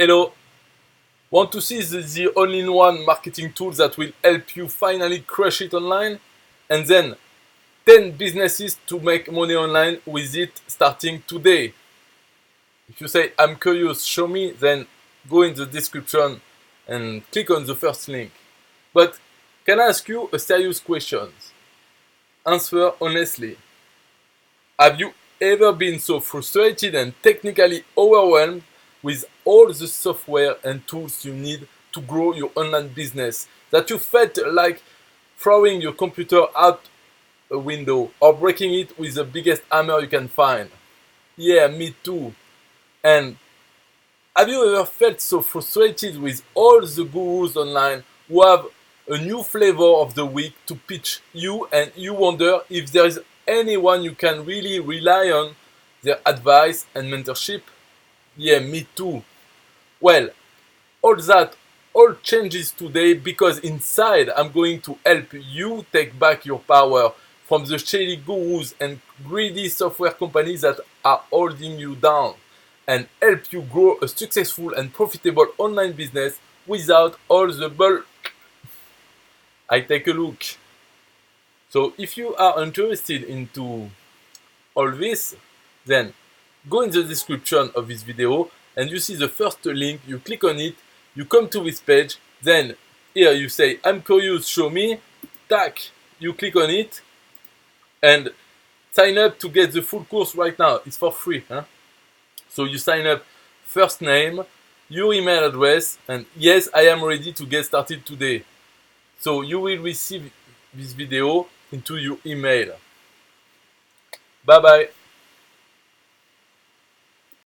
Hello! Want to see the all-in-one marketing tools that will help you finally crush it online? And then 10 businesses to make money online with it starting today. If you say, I'm curious, show me, then go in the description and click on the first link. But can I ask you a serious question? Answer honestly. Have you ever been so frustrated and technically overwhelmed with all the software and tools you need to grow your online business that you felt like throwing your computer out a window or breaking it with the biggest hammer you can find? Yeah, me too. And have you ever felt so frustrated with all the gurus online who have a new flavor of the week to pitch you, and you wonder if there is anyone you can really rely on their advice and mentorship? Yeah, me too. Well, all changes today because inside I'm going to help you take back your power from the shady gurus and greedy software companies that are holding you down, and help you grow a successful and profitable online business without all the bull. I take a look. So if you are interested into all this, then go in the description of this video and you see the first link, you click on it, you come to this page, then here you say, I'm curious, show me, tack, you click on it, and sign up to get the full course right now. It's for free. So you sign up, first name, your email address, and yes, I am ready to get started today. So you will receive this video into your email. Bye bye.